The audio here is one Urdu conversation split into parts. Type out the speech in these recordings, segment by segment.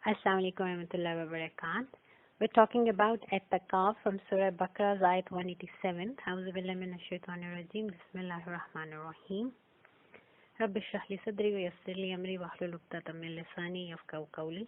Assalamu alaikum warahmatullahi wabarakatuh. We're talking about At-Taqaf from Surah Baqarah, ayat 187. A'udhu billahi minash shaitanir rajim. Bismillahir rahmanir rahim. Rabbi shrah li sadri wa yassir li amri wahlul 'uqdatam min lisani yafqahu qawli.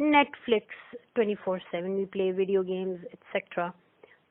Netflix 24/7, we play video games, etc.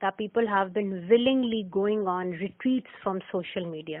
that people have been willingly going on retreats from social media.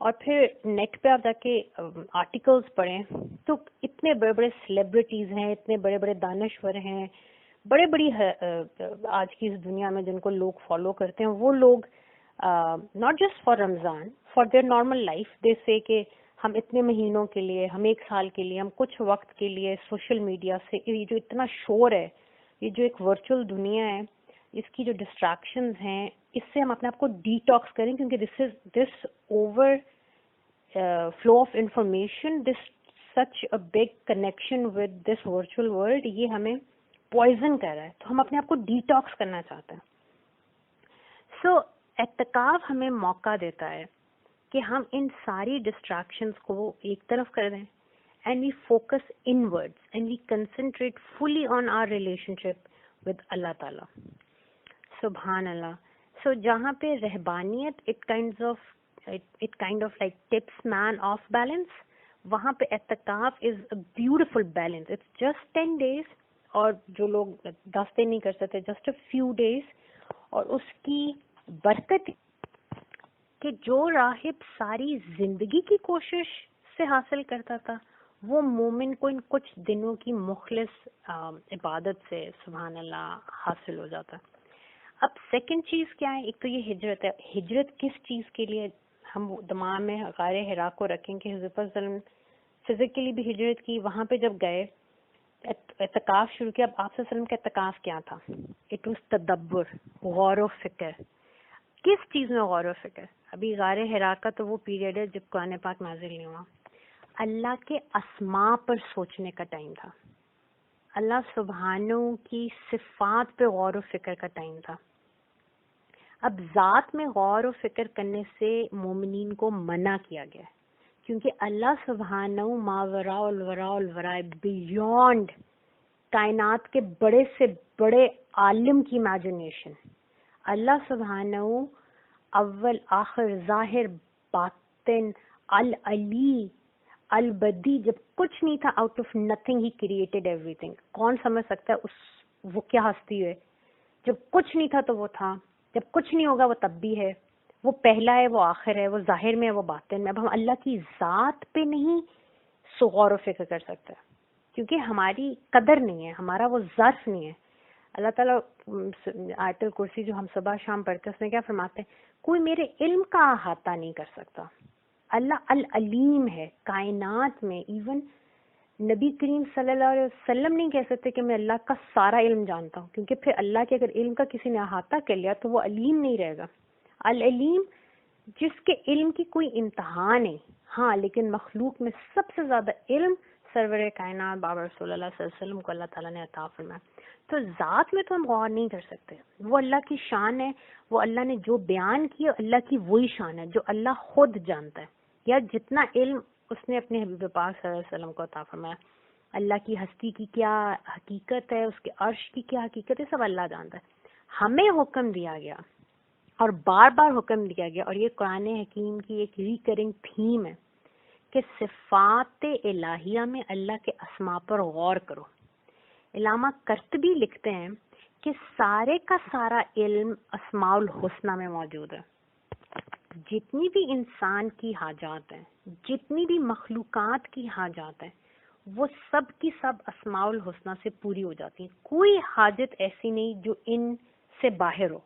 اور پھر نیٹ پہ آپ جا کے آرٹیکلس پڑھیں تو اتنے بڑے بڑے سیلیبریٹیز ہیں, اتنے بڑے بڑے دانشور ہیں, بڑے بڑی آج کی اس دنیا میں جن کو لوگ فالو کرتے ہیں, وہ لوگ not just for Ramadan, for their normal life they say کہ ہم اتنے مہینوں کے لیے, ہم ایک سال کے لیے, ہم کچھ وقت کے لیے سوشل میڈیا سے, یہ جو اتنا شور ہے, یہ جو ایک ورچوئل دنیا ہے, اس کی جو ڈسٹریکشنز ہیں, اس سے ہم اپنے آپ کو ڈیٹاکس کریں, کیونکہ this overflow of information, this such a big connection with this virtual world, یہ ہمیں پوائزن کر رہا ہے, تو ہم اپنے آپ کو ڈیٹاکس کرنا چاہتے ہیں. سو اعتکاف ہمیں موقع دیتا ہے کہ ہم ان ساری ڈسٹریکشنز کو ایک طرف کر دیں, and we focus inwards and we concentrate fully on our relationship with Allah تعالیٰ. سبحان اللہ. سو جہاں پہ رہبانیت it kind of like tips man of balance, وہاں پہ اعتکاف is a beautiful balance. It's just 10 days, اور جو لوگ 10 دن نہیں کر سکتے, جسٹ اے فیو ڈیز. اور اس کی برکت کہ جو راہب ساری زندگی کی کوشش سے حاصل کرتا تھا, وہ مومن کو ان کچھ دنوں کی مخلص عبادت سے سبحان اللہ حاصل ہو جاتا. اب سیکنڈ چیز کیا ہے؟ ایک تو یہ ہجرت ہے. ہجرت کس چیز کے لیے؟ ہم دماغ میں غار حرا کو رکھیں کہ حضرت صلی اللہ علیہ وسلم فزیکلی بھی ہجرت کی, وہاں پہ جب گئے اعتکاف شروع کیا. اب آپ صلی اللہ علیہ وسلم کا اعتکاف کیا تھا؟ اٹ واز تدبر, غور و فکر. کس چیز میں غور و فکر؟ ابھی غار حرا کا تو وہ پیریڈ ہے جب قرآن پاک نازل نہیں ہوا. اللہ کے اسماء پر سوچنے کا ٹائم تھا, اللہ سبحانہ کی صفات پہ غور و فکر کا ٹائم تھا. اب ذات میں غور و فکر کرنے سے مومنین کو منع کیا گیا ہے, کیونکہ اللہ سبحانہ ماوراء الوراء الوراء, بیونڈ کائنات کے بڑے سے بڑے عالم کی امیجنیشن. اللہ سبحانہ اول آخر ظاہر باطن العلی البدی, جب کچھ نہیں تھا, out of nothing he created every thing. کون سمجھ سکتا ہے وہ کیا ہستی ہے؟ جب کچھ نہیں تھا تو وہ تھا, جب کچھ نہیں ہوگا وہ تب بھی ہے, وہ پہلا ہے, وہ آخر ہے, وہ ظاہر میں ہے, وہ باطن میں. اب ہم اللہ کی ذات پہ نہیں غور و فکر کر سکتے, کیونکہ ہماری قدر نہیں ہے, ہمارا وہ ظرف نہیں ہے. اللہ تعالیٰ آیت الکرسی جو ہم صبح شام پڑھتے ہیں اس میں کیا فرماتے ہیں؟ کوئی میرے علم کا احاطہ نہیں کر سکتا. اللہ العلیم ہے کائنات میں. ایون نبی کریم صلی اللہ علیہ وسلم نہیں کہہ سکتے کہ میں اللہ کا سارا علم جانتا ہوں, کیونکہ پھر اللہ کے اگر علم کا کسی نے احاطہ کر لیا تو وہ علیم نہیں رہے گا. العلیم جس کے علم کی کوئی انتہا نہیں. ہاں, لیکن مخلوق میں سب سے زیادہ علم سرور کائنات بابا رسول اللہ صلی اللہ علیہ وسلم کو اللہ تعالیٰ نے عطا فرمایا. تو ذات میں تو ہم غور نہیں کر سکتے, وہ اللہ کی شان ہے, وہ اللہ نے جو بیان کیا اللہ کی وہی شان ہے جو اللہ خود جانتا ہے, یا جتنا علم اس نے اپنے حبیب پاک صلی اللہ علیہ وسلم کو عطا فرمایا. اللہ کی ہستی کی کیا حقیقت ہے, اس کے عرش کی کیا حقیقت ہے, سب اللہ جانتا ہے. ہمیں حکم دیا گیا اور بار بار حکم دیا گیا, اور یہ قرآن حکیم کی ایک ریکرنگ تھیم ہے کہ صفات الہیہ میں اللہ کے اسماء پر غور کرو. علامہ قرطبی لکھتے ہیں کہ سارے کا سارا علم اسماء الحسنہ میں موجود ہے. جتنی بھی انسان کی حاجات ہیں, جتنی بھی مخلوقات کی حاجات ہیں, وہ سب کی سب اسماء الحسنہ سے پوری ہو جاتی ہیں. کوئی حاجت ایسی نہیں جو ان سے باہر ہو.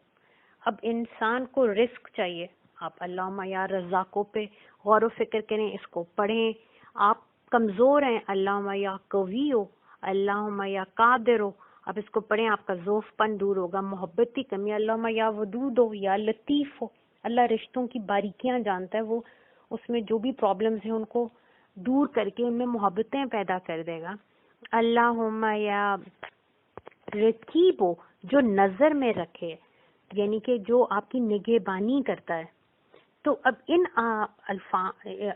اب انسان کو رزق چاہیے, آپ اللہم یا رزاقوں پہ غور و فکر کریں, اس کو پڑھیں. آپ کمزور ہیں, اللہم یا قوی ہو, اللہم یا قادر ہو, آپ اس کو پڑھیں, آپ کا ضعف پن دور ہوگا. محبت کی کمی, اللہم یا ودود ہو یا لطیف ہو, اللہ رشتوں کی باریکیاں جانتا ہے, وہ اس میں جو بھی پرابلمز ہیں ان کو دور کر کے ان میں محبتیں پیدا کر دے گا. اللہم یا رقیب ہو, جو نظر میں رکھے, یعنی کہ جو آپ کی نگہبانی کرتا ہے. تو اب ان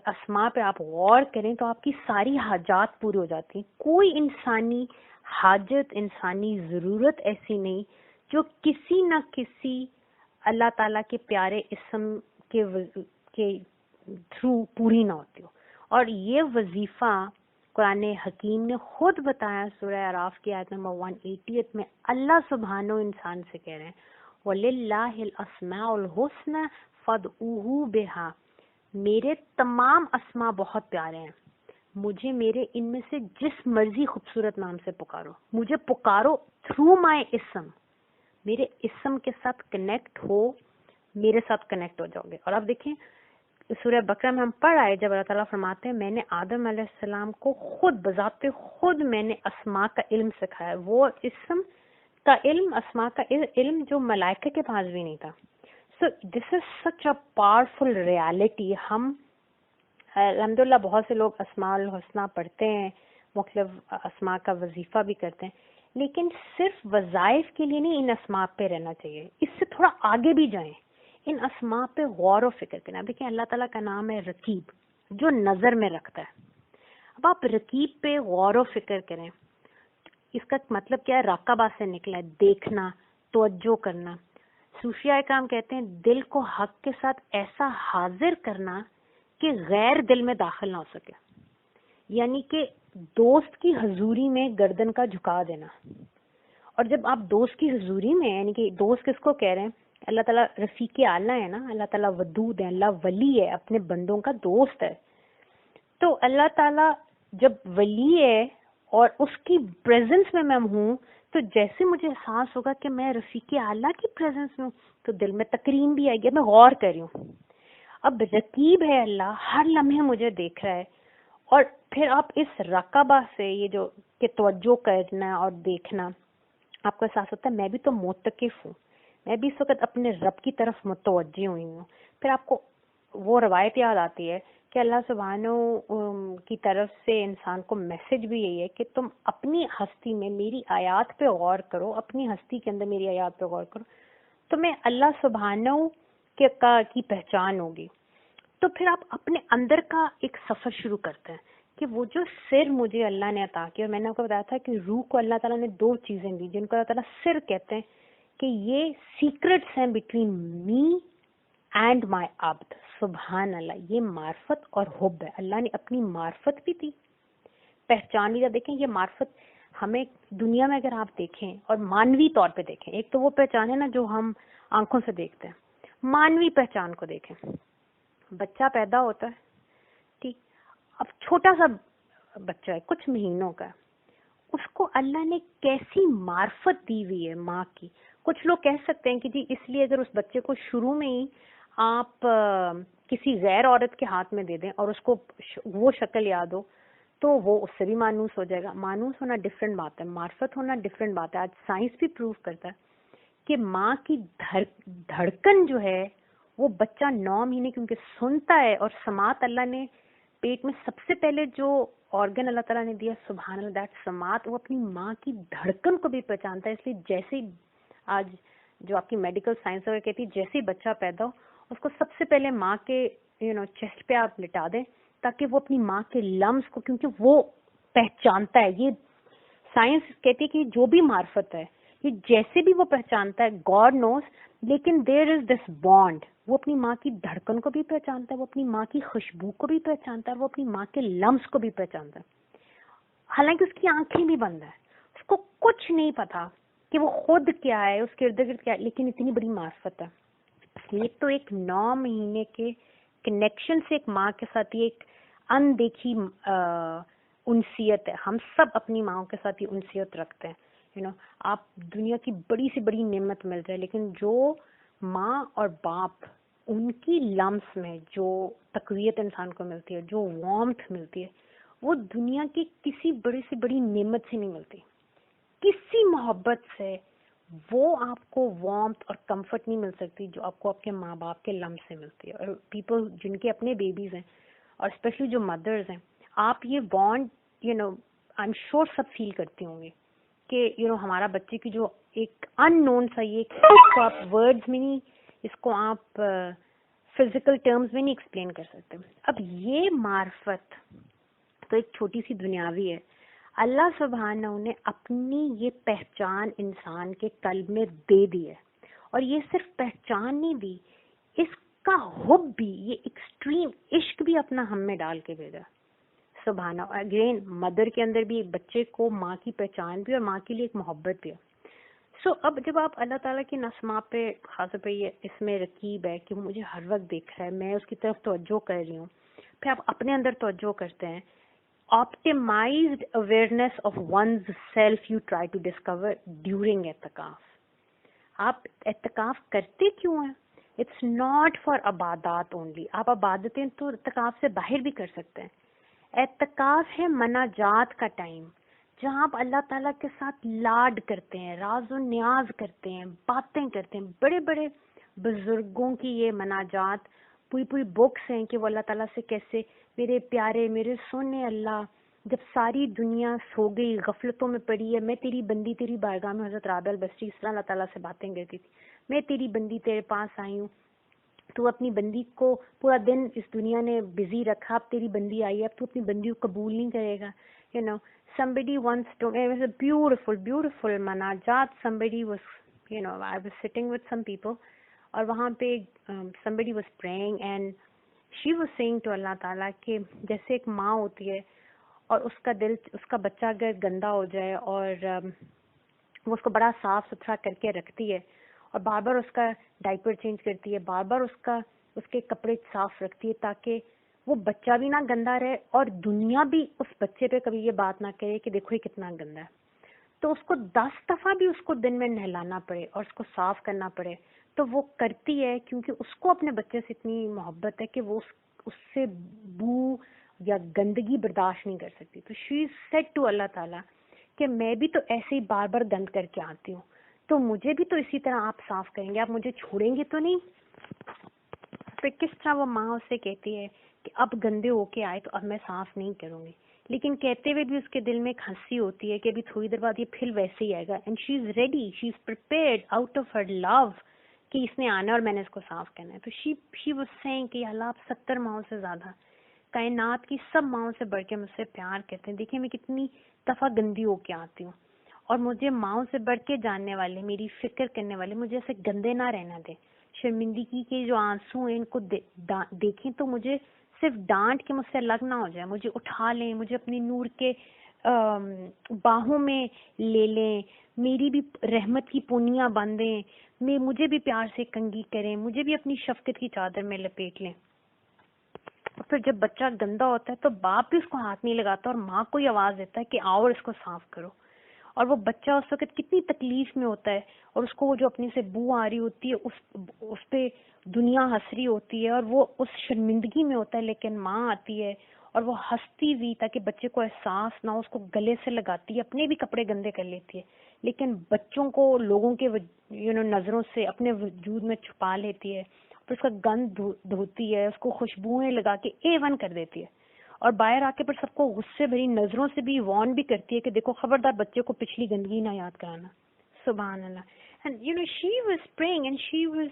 اسماء پہ آپ غور کریں تو آپ کی ساری حاجات پوری ہو جاتی ہیں. کوئی انسانی حاجت, انسانی ضرورت ایسی نہیں جو کسی نہ کسی اللہ تعالیٰ کے پیارے اسم کے تھرو پوری نہ ہوتی ہو. اور یہ وظیفہ قرآن حکیم نے خود بتایا سورہ اعراف کی آیت نمبر 180 میں. اللہ سبحانہ انسان سے کہہ رہے ہیں وَلِلَّهِ الْأَسْمَاءُ الْحُسْنَى فَادْعُوهُ بِهَا, میرے تمام اسما بہت پیارے ہیں, مجھے میرے ان میں سے جس مرضی خوبصورت نام سے پکارو, مجھے پکارو تھرو مائی اسم, میرے اسم کے ساتھ کنیکٹ ہو, میرے ساتھ کنیکٹ ہو جاؤ گے. اور اب دیکھیں سورہ بقرہ میں ہم پڑھ آئے جب اللہ تعالیٰ فرماتے ہیں میں نے آدم علیہ السلام کو خود بذات خود میں نے اسماء کا علم سکھایا, وہ اسم کا علم, اسماء کا علم جو ملائکہ کے پاس بھی نہیں تھا. سو دس از سچ اے پاورفل ریالٹی. ہم الحمدللہ بہت سے لوگ اسماء الحسنہ پڑھتے ہیں, مختلف اسماء کا وظیفہ بھی کرتے ہیں, لیکن صرف وظائف کے لیے نہیں ان اسماء پہ رہنا چاہیے, اس سے تھوڑا آگے بھی جائیں, ان اسماء پہ غور و فکر کریں. اب دیکھیں اللہ تعالیٰ کا نام ہے رقیب, جو نظر میں رکھتا ہے. اب آپ رقیب پہ غور و فکر کریں, اس کا مطلب کیا ہے؟ راقبہ سے نکلا ہے, دیکھنا, توجہ کرنا. صوفیاء کرام کہتے ہیں دل کو حق کے ساتھ ایسا حاضر کرنا کہ غیر دل میں داخل نہ ہو سکے, یعنی کہ دوست کی حضوری میں گردن کا جھکا دینا. اور جب آپ دوست کی حضوری میں, یعنی کہ دوست کس کو کہہ رہے ہیں؟ اللہ تعالیٰ رفیق اعلیٰ ہے نا, اللہ تعالیٰ ودود ہے, اللہ ولی ہے, اپنے بندوں کا دوست ہے. تو اللہ تعالیٰ جب ولی ہے اور اس کی پریزنس میں ہوں, تو جیسے مجھے احساس ہوگا کہ میں رفیق اعلیٰ کی پریزنس میں ہوں, تو دل میں تکریم بھی آئے گی, میں غور کر رہی ہوں. اب رقیب ہے اللہ, ہر لمحے مجھے دیکھ رہا ہے. اور پھر آپ اس رقبہ سے, یہ جو کہ توجہ کرنا اور دیکھنا, آپ کو احساس ہوتا ہے میں بھی تو معتکف ہوں, میں بھی اس وقت اپنے رب کی طرف متوجہ ہوئی ہوں. پھر آپ کو وہ روایت یاد آتی ہے کہ اللہ سبحانہ کی طرف سے انسان کو میسج بھی یہی ہے کہ تم اپنی ہستی میں میری آیات پہ غور کرو, اپنی ہستی کے اندر میری آیات پہ غور کرو, تمہیں اللہ سبحانہ کی پہچان ہوگی. تو پھر آپ اپنے اندر کا ایک سفر شروع کرتے ہیں کہ وہ جو سر مجھے اللہ نے عطا کیا, اور میں نے آپ کو بتایا تھا کہ روح کو اللہ تعالیٰ نے 2 چیزیں دی جن کو اللہ تعالیٰ سر کہتے ہیں, کہ یہ سیکرٹس ہیں بٹوین می اینڈ مائی عبد. سبحان اللہ, یہ معرفت اور حب ہے. اللہ نے اپنی معرفت بھی دی, پہچان بھی. دیکھیں یہ معرفت ہمیں دنیا میں اگر آپ دیکھیں اور مانوی طور پہ دیکھیں, ایک تو وہ پہچان ہے نا جو ہم آنکھوں سے دیکھتے ہیں, مانوی پہچان کو دیکھیں. بچہ پیدا ہوتا ہے, ٹھیک, اب چھوٹا سا بچہ ہے, کچھ مہینوں کا, اس کو اللہ نے کیسی معرفت دی ہوئی ہے ماں کی. کچھ لوگ کہہ سکتے ہیں کہ جی اس لیے اگر اس بچے کو شروع میں ہی آپ کسی غیر عورت کے ہاتھ میں دے دیں اور اس کو وہ شکل یاد ہو تو وہ اس سے بھی مانوس ہو جائے گا. مانوس ہونا ڈفرینٹ بات ہے, معرفت ہونا ڈفرینٹ بات ہے. آج سائنس بھی پروف کرتا ہے کہ ماں کی دھڑکن جو ہے وہ بچہ 9 مہینے کیونکہ سنتا ہے, اور سماعت اللہ نے پیٹ میں سب سے پہلے جو آرگن اللہ تعالیٰ نے دیا, سبحان اللہ, دیٹ سماعت, وہ اپنی ماں کی دھڑکن کو بھی پہچانتا ہے. اس لیے جیسے ہی آج جو آپ کی میڈیکل سائنس وغیرہ کہتی ہے جیسے ہی بچہ پیدا ہو اس کو سب سے پہلے ماں کے چیسٹ پہ آپ لٹا دیں تاکہ وہ اپنی ماں کے لمس کو, کیونکہ وہ پہچانتا ہے. یہ سائنس کہتی ہے کہ جو بھی معرفت ہے یہ جیسے بھی وہ پہچانتا ہے, گاڈ نوز, لیکن دیر از دس بانڈ. وہ اپنی ماں کی دھڑکن کو بھی پہچانتا ہے, وہ اپنی ماں کی خوشبو کو بھی پہچانتا ہے, وہ اپنی ماں کے لمس کو بھی پہچانتا ہے. حالانکہ اس کی آنکھیں بھی بند ہیں, اس کو کچھ نہیں پتا کہ وہ خود کیا ہے, اس کے ارد گرد کیا ہے, لیکن اتنی بڑی معرفت ہے. یہ تو ایک 9 مہینے کے کنیکشن سے ایک ماں کے ساتھ یہ ایک اندیکھی انسیت ہے. ہم سب اپنی ماں کے ساتھ یہ انسیت رکھتے ہیں. آپ دنیا کی بڑی سے بڑی نعمت مل جائے, لیکن جو ماں اور باپ, ان کی لمس میں جو تقویت انسان کو ملتی ہے, جو وارمتھ ملتی ہے, وہ دنیا کی کسی بڑی سے بڑی نعمت سے نہیں ملتی. کسی محبت سے وہ آپ کو وارمتھ اور کمفرٹ نہیں مل سکتی جو آپ کو آپ کے ماں باپ کے لمس سے ملتی ہے. اور پیپل جن کے اپنے بیبیز ہیں, اور اسپیشلی جو مدرز ہیں, آپ یہ بانڈ آئی ایم شیور سب فیل کرتی ہوں گی کہ ہمارا بچے کی جو ایک ان نون سا, یہ اس کو آپ ورڈز میں نہیں, اس کو آپ فزیکل ٹرمز میں نہیں ایکسپلین کر سکتے. اب یہ معرفت تو ایک چھوٹی سی دنیاوی ہے. اللہ سبحانہ نے اپنی یہ پہچان انسان کے قلب میں دے دی ہے, اور یہ صرف پہچان نہیں دی, اس کا حب بھی, یہ ایکسٹریم عشق بھی اپنا ہم میں ڈال کے بھیجا. سبحانہ. اگین مدر کے اندر بھی ایک بچے کو ماں کی پہچان بھی اور ماں کے لیے ایک محبت بھی ہے. سو اب جب آپ اللہ تعالیٰ کی اسماء پہ خاص طور پہ یہ اس میں رقیب ہے کہ مجھے ہر وقت دیکھ رہا ہے، میں اس کی طرف توجہ کر رہی ہوں، پھر آپ اپنے اندر توجہ کرتے ہیں. optimized awareness of one's self you try to discover during اعتکاف. آپ اعتکاف کرتے کیوں ہیں؟ اٹس ناٹ فار عبادات اونلی. آپ عبادتیں تو اعتکاف سے باہر بھی کر سکتے ہیں. اعتکاف ہے مناجات کا ٹائم جہاں آپ اللہ تعالیٰ کے ساتھ لاڈ کرتے ہیں، راز و نیاز کرتے ہیں، باتیں کرتے ہیں. بڑے بڑے بزرگوں کی یہ مناجات پوری پوری بکس ہیں کہ وہ اللہ تعالیٰ سے کیسے، میرے پیارے، میرے سونے اللہ، جب ساری دنیا سو گئی، غفلتوں میں پڑی ہے، میں تیری بندی تیری بارگاہ میں، حضرت رابعہ البصری اس طرح اللہ تعالیٰ سے باتیں کرتی تھی، میں تیری بندی تیرے پاس آئی ہوں، تو اپنی بندی کو پورا دن اس دنیا نے بزی رکھا، اب تیری بندی آئی ہے، اب تو اپنی بندی کو قبول نہیں کرے گا. Somebody once told me, it was a beautiful manajat. Somebody was, I was sitting with some people, اور وہاں پہ somebody was praying and she was saying to اللہ تعالیٰ کہ جیسے ایک ماں ہوتی ہے اور اس کا دل، اس کا بچہ اگر گندا ہو جائے اور وہ اس کو بڑا صاف ستھرا کر کے رکھتی ہے اور بار بار اس کا ڈائپر چینج کرتی ہے، بار بار اس کے کپڑے صاف رکھتی ہے تاکہ وہ بچہ بھی نہ گندا رہے اور دنیا بھی اس بچے پہ کبھی یہ بات نہ کرے کہ دیکھو یہ کتنا گندا ہے. تو اس کو 10 دفعہ بھی اس کو دن میں نہلانا پڑے اور اس کو صاف کرنا پڑے تو وہ کرتی ہے، کیونکہ اس کو اپنے بچے سے اتنی محبت ہے کہ وہ اس سے بو یا گندگی برداشت نہیں کر سکتی. تو شی سیڈ ٹو اللہ تعالیٰ کہ میں بھی تو ایسے ہی بار بار گند کر کے آتی ہوں، تو مجھے بھی تو اسی طرح آپ صاف کریں گے، آپ مجھے چھوڑیں گے تو نہیں. پھر کس طرح وہ ماں اسے کہتی ہے کہ اب گندے ہو کے آئے تو اب میں صاف نہیں کروں گی، لیکن کہتے ہوئے بھی اس کے دل میں ایک ہنسی ہوتی ہے کہ ابھی تھوڑی دیر بعد یہ پھر ویسے ہی آئے گا. And she is ready, she is prepared out of her love کہ اس نے آنا اور میں نے اس کو صاف کرنا ہے. تو شی واز سیئنگ کہ اللہ آپ 70 ماؤں سے زیادہ کائنات کی سب ماؤں سے بڑھ کے مجھ سے پیار کرتے ہیں. دیکھیں میں کتنی دفعہ گندی ہو کے آتی ہوں اور مجھے ماؤں سے بڑھ کے جاننے والے، میری فکر کرنے والے مجھے ایسے گندے نہ رہنا دیں. شرمندگی کے جو آنسو ہیں ان کو دیکھیں تو مجھے صرف ڈانٹ کے مجھ سے الگ نہ ہو جائے، مجھے اٹھا لیں، مجھے اپنی نور کے باہوں میں لے لیں، میری بھی رحمت کی پونیاں باندھیں، مجھے بھی پیار سے کنگھی کریں، مجھے بھی اپنی شفقت کی چادر میں لپیٹ لیں. اور پھر جب بچہ گندا ہوتا ہے تو باپ بھی اس کو ہاتھ نہیں لگاتا اور ماں کو ہی آواز دیتا ہے کہ آؤ اور اس کو صاف کرو. اور وہ بچہ اس وقت کتنی تکلیف میں ہوتا ہے اور اس کو وہ جو اپنی سے بو آ رہی ہوتی ہے اس پہ دنیا ہنس رہی ہوتی ہے اور وہ اس شرمندگی میں ہوتا ہے، لیکن ماں آتی ہے اور وہ ہنستی ہوئی تاکہ بچے کو احساس نہ ہو، اس کو گلے سے لگاتی ہے، اپنے بھی کپڑے گندے کر لیتی ہے، لیکن بچوں کو لوگوں کے نظروں سے اپنے وجود میں چھپا لیتی ہے، پھر اس کا گند دھوتی ہے، اس کو خوشبوئیں لگا کے A1 کر دیتی ہے اور باہر آ کے پھر سب کو غصے بھری نظروں سے بھی وارن بھی کرتی ہے کہ دیکھو خبردار بچے کو پچھلی گندگی نہ یاد کرانا. سبحان اللہ. And she was praying and she was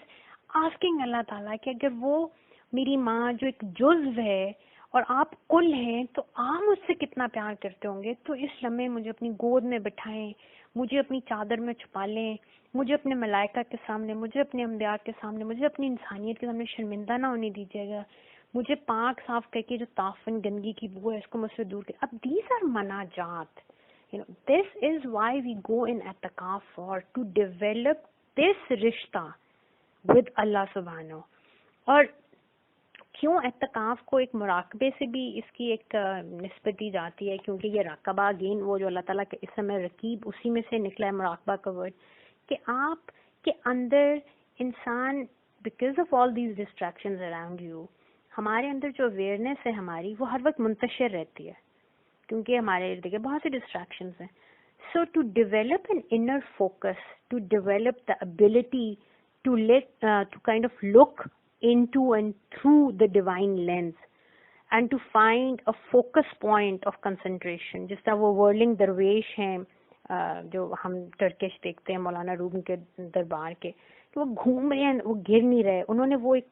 asking Allah تعالیٰ کہ اگر وہ میری ماں جو ایک جزو ہے اور آپ کل ہیں تو آپ مجھ سے کتنا پیار کرتے ہوں گے، تو اس لمحے مجھے اپنی گود میں بٹھائیں، مجھے اپنی چادر میں چھپا لیں، مجھے اپنے ملائکہ کے سامنے، مجھے اپنے انبیاء کے سامنے، مجھے اپنی انسانیت کے سامنے شرمندہ نہ ہونے دیجیے گا، مجھے پاک صاف کر کے جو تعفن گندگی کی بو ہے اس کو مجھ سے دور کر. اب دیز آر مناجات. This is why we go in اعتکاف for to develop this رشتہ with اللہ سبحانہ. اور کیوں اعتکاف کو ایک مراقبے سے بھی اس کی ایک نسبت دی جاتی ہے، کیونکہ یہ راقبہ اگین وہ جو اللہ تعالیٰ کے اسم ہے رقیب، اسی میں سے نکلا ہے مراقبہ کا ورڈ، کہ آپ کے اندر انسان because of all these distractions around you, ہمارے اندر جو اویئرنیس ہے ہماری وہ ہر وقت منتشر رہتی ہے کیونکہ ہمارے ارد گرد بہت سی ڈسٹریکشنز ہیں. So to develop an inner focus, to develop the ability to kind of look into and through the divine lens and to find a focus point of concentration. جس طرح وہ ورلنگ درویش ہیں جو ہم ٹرکش دیکھتے ہیں مولانا روم کے دربار کے، کہ وہ گھوم رہے ہیں، وہ گر نہیں رہے، انہوں نے وہ ایک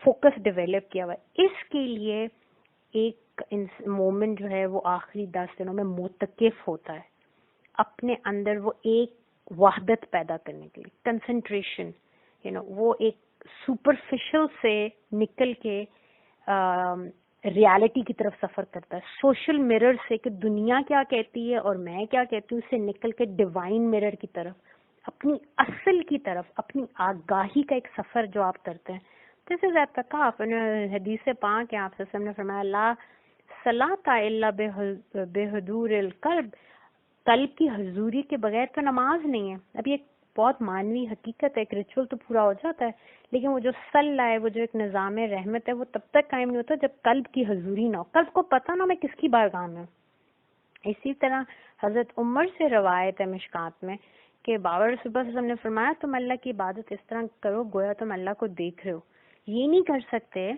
فوکس ڈیولپ کیا ہوا ہے. اس کے لیے ایک مومنٹ جو ہے وہ آخری 10 دنوں میں معتکف ہوتا ہے اپنے اندر وہ ایک وحدت پیدا کرنے کے لیے، کنسنٹریشن، وہ ایک سپرفیشل سے نکل کے ریالٹی کی طرف سفر کرتا ہے، سوشل مرر سے کہ دنیا کیا کہتی ہے اور میں کیا کہتی ہوں، اس سے نکل کے ڈیوائن مرر کی طرف اپنی اصل کی طرف، اپنی آگاہی کا ایک سفر جو آپ کرتے ہیں. دس از اعتکاف. حدیث پاک ہے، آپ صلی اللہ علیہ وسلم نے فرمایا لا صلاۃ الا بحضور القلب، قلب کی حضوری کے بغیر تو نماز نہیں ہے. اب یہ بہت معنوی حقیقت ہے، ایک ریچول تو پورا ہو جاتا ہے، لیکن وہ جو صلاح ہے، وہ جو ایک نظام رحمت ہے، وہ تب تک قائم نہیں ہوتا جب قلب کی حضوری نہ ہو، قلب کو پتہ نہ میں کس کی بارگاہ میں. اسی طرح حضرت عمر سے روایت ہے مشکات میں کہ بابا رسول اللہ صلی اللہ علیہ وسلم نے فرمایا تم اللہ کی عبادت اس طرح کرو گویا تم اللہ کو دیکھ رہے ہو. یہ نہیں کر سکتے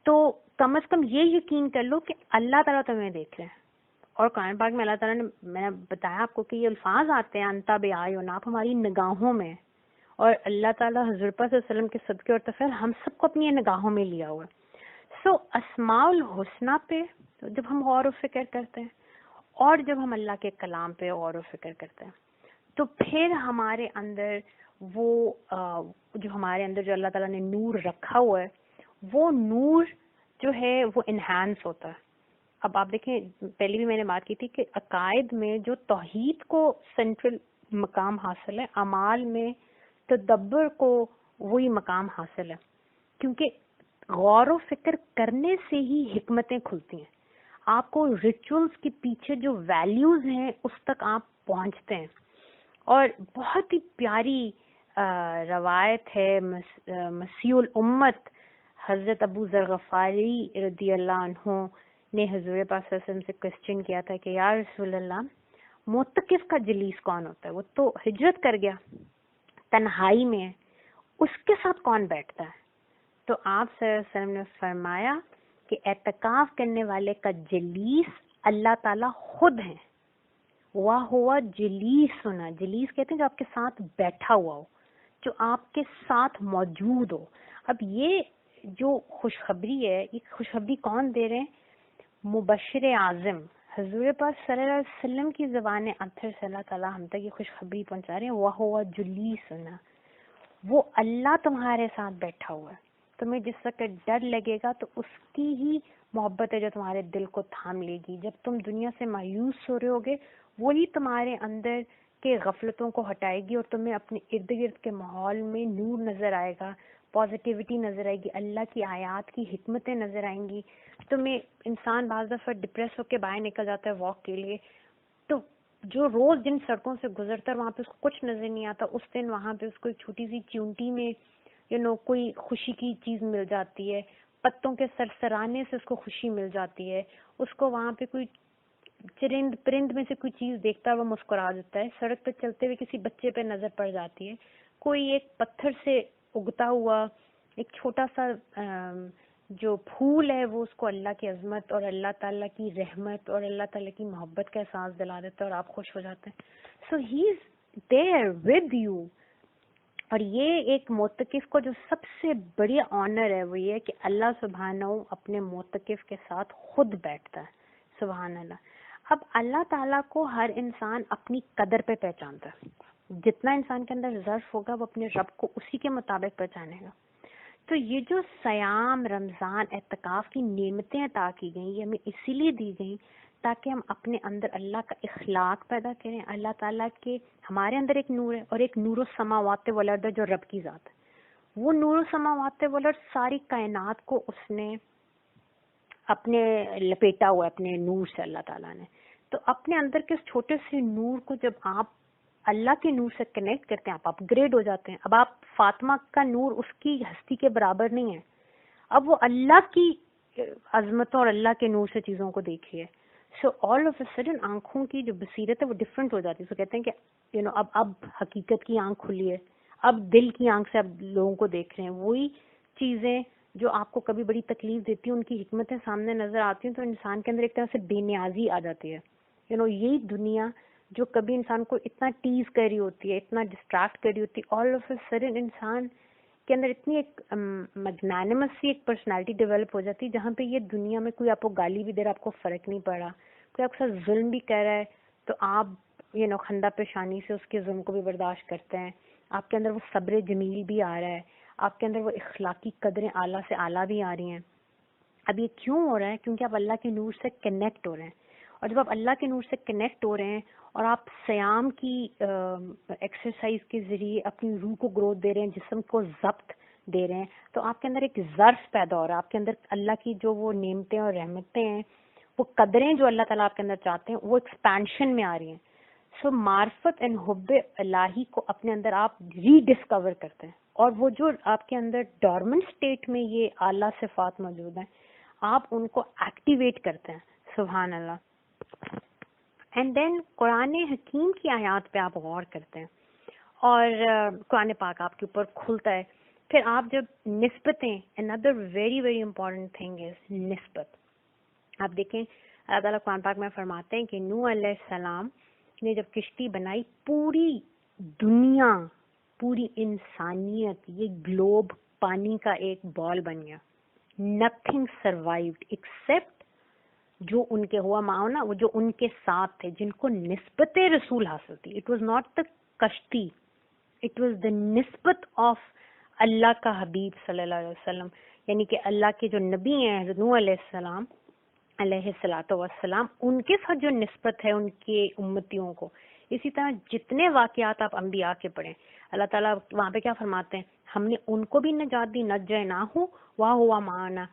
تو کم از کم یہ یقین کر لو کہ اللہ تعالیٰ تمہیں دیکھ رہے ہیں. اور قرآن پاک میں اللہ تعالیٰ نے، میں نے بتایا آپ کو کہ یہ الفاظ آتے ہیں انتا بِأَعْیُنَا، آپ ہماری نگاہوں میں، اور اللہ تعالیٰ حضور پاک صلی اللہ علیہ وسلم کے صدقے اور تفضل ہم سب کو اپنی نگاہوں میں لیا ہوا ہے. سو اسماء الحسنہ پہ جب ہم غور و فکر کرتے ہیں اور جب ہم اللہ کے کلام پہ غور و فکر کرتے ہیں تو پھر ہمارے اندر وہ جو ہمارے اندر جو اللہ تعالیٰ نے نور رکھا ہوا ہے وہ نور جو ہے وہ انہانس ہوتا ہے. اب آپ دیکھیں، پہلے بھی میں نے بات کی تھی کہ عقائد میں جو توحید کو سینٹرل مقام حاصل ہے، اعمال میں تدبر کو وہی مقام حاصل ہے، کیونکہ غور و فکر کرنے سے ہی حکمتیں کھلتی ہیں. آپ کو ریچولز کے پیچھے جو ویلیوز ہیں اس تک آپ پہنچتے ہیں. اور بہت ہی پیاری روایت ہے مسیح الامت حضرت ابو ذر غفاری رضی اللہ عنہ نے حضور پاک صلی اللہ علیہ وسلم سے کوسچن کیا تھا کہ یا رسول اللہ، معتکف کا جلیس کون ہوتا ہے؟ وہ تو ہجرت کر گیا، تنہائی میں ہے، اس کے ساتھ کون بیٹھتا ہے؟ تو آپ صلی اللہ علیہ وسلم نے فرمایا کہ اعتکاف کرنے والے کا جلیس اللہ تعالیٰ خود ہیں. وہ ہوا جلیس سنا، جلیس کہتے ہیں جو آپ کے ساتھ بیٹھا ہوا ہو، جو آپ کے ساتھ موجود ہو. اب یہ جو خوشخبری ہے، یہ خوشخبری کون دے رہے ہیں؟ مبشر اعظم حضور پاک صلی اللہ علیہ وسلم کی زبان اطہر سے اللہ تعالیٰ ہم تک یہ خوشخبری پہنچا رہے ہیں. وہ ہوا جلیس سنا، وہ اللہ تمہارے ساتھ بیٹھا ہوا ہے. تمہیں جس وقت ڈر لگے گا تو اس کی ہی محبت ہے جو تمہارے دل کو تھام لے گی. جب تم دنیا سے مایوس ہو رہے ہوگے وہی تمہارے اندر کے غفلتوں کو ہٹائے گی اور تمہیں اپنے ارد گرد کے ماحول میں نور نظر آئے گا، پازیٹیوٹی نظر آئے گی، اللہ کی آیات کی حکمتیں نظر آئیں گی. تمہیں انسان بعض دفعہ ڈپریس ہو کے باہر نکل جاتا ہے واک کے لیے، تو جو روز جن سڑکوں سے گزرتا ہے وہاں پہ اس کو کچھ نظر نہیں آتا، اس دن وہاں پہ اس کو ایک چھوٹی سی چونٹی میں کوئی خوشی کی چیز مل جاتی ہے، پتوں کے سرسرانے سے اس کو خوشی مل جاتی ہے، اس کو وہاں پہ کوئی چرند پرند میں سے کوئی چیز دیکھتا ہے وہ مسکرا دیتا ہے، سڑک پہ چلتے ہوئے کسی بچے پہ نظر پڑ جاتی ہے، کوئی ایک پتھر سے اگتا ہوا ایک چھوٹا سا جو پھول ہے وہ اس کو اللہ کی عظمت اور اللہ تعالیٰ کی رحمت اور اللہ تعالیٰ کی محبت کا احساس دلا دیتا ہے اور آپ خوش ہو جاتے ہیں. سو ہی از دیئر ود یو. اور یہ ایک معتکف کو جو سب سے بڑی آنر ہے وہ یہ ہے کہ اللہ سبحانہ اپنے معتکف کے ساتھ خود بیٹھتا ہے. سبحان اللہ. اب اللہ تعالیٰ کو ہر انسان اپنی قدر پہ پہچانتا ہے. جتنا انسان کے اندر ظرف ہوگا وہ اپنے رب کو اسی کے مطابق پہچانے گا. تو یہ جو سیام، رمضان، اعتکاف کی نعمتیں عطا کی گئیں یہ ہمیں اسی لیے دی گئیں تاکہ ہم اپنے اندر اللہ کا اخلاق پیدا کریں. اللہ تعالیٰ کے ہمارے اندر ایک نور ہے اور ایک نور السماوات والارض ہے جو رب کی ذات ہے. وہ نور السماوات والارض ساری کائنات کو اس نے اپنے لپیٹا ہوا ہے اپنے نور سے اللہ تعالیٰ نے. تو اپنے اندر کے اس چھوٹے سے نور کو جب آپ اللہ کے نور سے کنیکٹ کرتے ہیں آپ اپ گریڈ ہو جاتے ہیں. اب آپ فاطمہ کا نور اس کی ہستی کے برابر نہیں ہے، اب وہ اللہ کی عظمتوں اور اللہ کے نور سے چیزوں کو دیکھیے. سو آل آف اے سڈن آنکھوں کی جو بصیرت ہے وہ ڈفرینٹ ہو جاتی ہے. سو کہتے ہیں کہ اب حقیقت کی آنکھ کھلی ہے، اب دل کی آنکھ سے اب لوگوں کو دیکھ رہے ہیں. وہی چیزیں جو آپ کو کبھی بڑی تکلیف دیتی ہیں ان کی حکمتیں سامنے نظر آتی ہیں تو انسان کے اندر ایک طرح سے بے نیازی آ جاتی ہے. یہی دنیا جو کبھی انسان کو اتنا ٹیز کر رہی ہوتی ہے، اتنا ڈسٹریکٹ کر رہی ہوتی ہے، آل آف اے سڈن انسان کے اندر اتنی ایک میگنانمس سی ایک پرسنالٹی ڈیولپ ہو جاتی ہے جہاں پہ یہ دنیا میں کوئی آپ کو گالی بھی دے رہا آپ کو فرق نہیں پڑ رہا، کوئی آپ کے ساتھ ظلم بھی کر رہا ہے تو آپ خندہ پیشانی سے اس کے ظلم کو بھی برداشت کرتے ہیں. آپ کے اندر وہ صبر جمیل بھی آ رہا ہے، آپ کے اندر وہ اخلاقی قدریں اعلیٰ سے اعلیٰ بھی آ رہی ہیں. اب یہ کیوں ہو رہا ہے؟ کیونکہ آپ اللہ کے نور سے کنیکٹ ہو رہے ہیں. اور جب آپ اللہ کے نور سے کنیکٹ ہو رہے ہیں اور آپ سیام کی ایکسرسائز کے ذریعے اپنی روح کو گروتھ دے رہے ہیں, جسم کو ضبط دے رہے ہیں, تو آپ کے اندر ایک ظرف پیدا ہو رہا ہے. آپ کے اندر اللہ کی جو وہ نعمتیں اور رحمتیں ہیں, وہ قدریں جو اللہ تعالیٰ آپ کے اندر چاہتے ہیں, وہ ایکسپینشن میں آ رہی ہیں. سو معرفت اینڈ حب الہی کو اپنے اندر آپ ری ڈسکور کرتے ہیں, اور وہ جو آپ کے اندر ڈورمنٹ اسٹیٹ میں یہ اعلیٰ صفات موجود ہیں, آپ ان کو ایکٹیویٹ کرتے ہیں. سبحان اللہ. اینڈ دین قرآن حکیم کی آیات پہ آپ غور کرتے ہیں اور قرآن پاک آپ کے اوپر کھلتا ہے. پھر آپ جب نسبتیں, another very very important thing is نسبت. آپ دیکھیں اللہ تعالیٰ قرآن پاک میں فرماتے ہیں کہ نوح علیہ السلام نے جب کشتی بنائی, پوری دنیا, پوری انسانیت, یہ گلوب پانی کا ایک بال بن گیا. nothing survived except جو ان کے ہوا معاونہ, وہ جو ان کے ساتھ تھے, جن کو نسبت رسول حاصل تھی. اٹ واز ناٹ دا کشتی, اٹ واز دا نسبت آف اللہ کا حبیب صلی اللہ علیہ وسلم, یعنی کہ اللہ کے جو نبی ہیں حضرت نوح علیہ السلام علیہ الصلوۃ والسلام, ان کے ساتھ جو نسبت ہے ان کے امتیوں کو. اسی طرح جتنے واقعات آپ انبیاء کے پڑھیں, اللہ تعالیٰ وہاں پہ کیا فرماتے ہیں, ہم نے ان کو بھی نجات دی, نجیناہ وا ہوا معنا,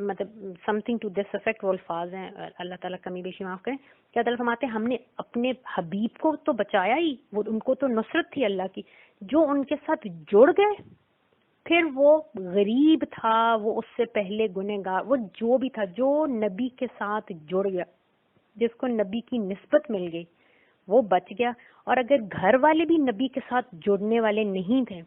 مطلب something to this effect. وہ الفاظ ہیں, اللہ تعالیٰ کمی بیشی معاف کریں. کیا تعالیٰ فرماتے ہیں ہم نے اپنے حبیب کو تو بچایا ہی, وہ ان کو تو نصرت تھی اللہ کی, جو ان کے ساتھ جڑ گئے, پھر وہ غریب تھا, وہ اس سے پہلے گنہگار, وہ جو بھی تھا, جو نبی کے ساتھ جڑ گیا, جس کو نبی کی نسبت مل گئی, وہ بچ گیا. اور اگر گھر والے بھی نبی کے ساتھ جڑنے والے نہیں تھے,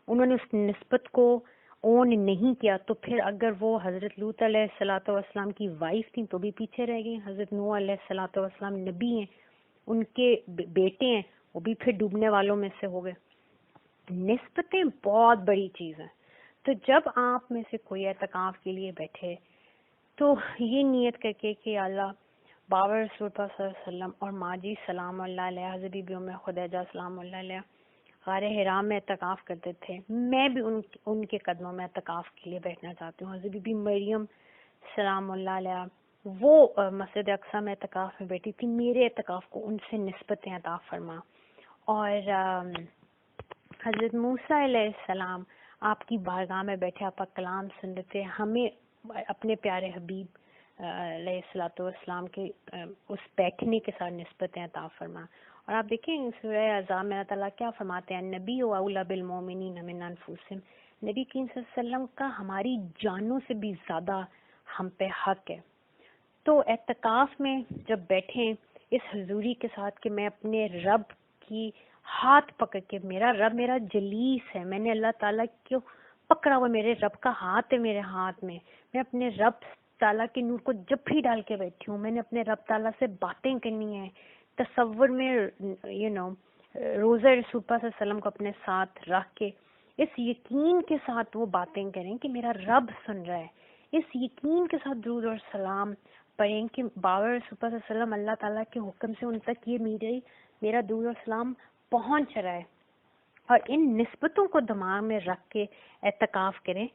انہوں نے اس نسبت کو اون نہیں کیا, تو پھر اگر وہ حضرت لوط علیہ الصلوۃ والسلام کی وائف تھیں تو بھی پیچھے رہ گئی. حضرت نوح علیہ الصلوۃ والسلام نبی ہیں, ان کے بیٹے ہیں, وہ بھی پھر ڈوبنے والوں میں سے ہو گئے. نسبتیں بہت بڑی چیز ہیں. تو جب آپ میں سے کوئی اعتکاف کے لیے بیٹھے, تو یہ نیت کر کے کہ اللہ بابر رسول اللہ صلی اللہ علیہ وسلم اور ماں جی سلام اللہ علیہ, حضرت بی بی ام خدیجہ سلام اللہ علیہ غار حرا میں اعتکاف کرتے تھے, میں بھی ان کے قدموں میں اعتکاف کے لیے بیٹھنا چاہتی ہوں. حضرت بی بی مریم سلام اللہ علیہ وہ مسجد اقصیٰ میں اعتکاف میں بیٹھی تھی, میرے اعتکاف کو ان سے نسبتیں عطا فرما. اور حضرت موسیٰ علیہ السلام آپ کی بارگاہ میں بیٹھے, آپ کا کلام سن رہے تھے, ہمیں اپنے پیارے حبیب علیہ الصلوۃ والسلام کے اس بیٹھنے کے ساتھ نسبتیں عطا فرما. اور آپ دیکھیں سورہ احزاب میں اللہ تعالیٰ کیا فرماتے ہیں, نبی و اولی بالمؤمنین من انفسہم, نبی کریم صلی اللہ علیہ وسلم کا ہماری جانوں سے بھی زیادہ ہم پہ حق ہے. تو اعتکاف میں جب بیٹھیں اس حضوری کے ساتھ کہ میں اپنے رب کی ہاتھ پکڑ کے, میرا رب میرا جلیس ہے, میں نے اللہ تعالیٰ کو پکڑا ہوا, میرے رب کا ہاتھ ہے میرے ہاتھ میں, میں اپنے رب تعالیٰ کے نور کو جب بھی ڈال کے بیٹھی ہوں, میں نے اپنے رب تعالیٰ سے باتیں کرنی ہیں. تصور میں روزہ رسول اللہ صلی اللہ علیہ وسلم کو اپنے ساتھ رکھ کے اس یقین کے ساتھ وہ باتیں کریں کہ میرا رب سن رہا ہے, اس یقین کے ساتھ درود اور سلام پڑھیں کہ بابر رسول اللہ صلی اللہ علیہ وسلم اللہ تعالیٰ کے حکم سے ان تک یہ میرا درود اور سلام پہنچ رہا ہے. اور ان نسبتوں کو دماغ میں رکھ کے اعتکاف کریں.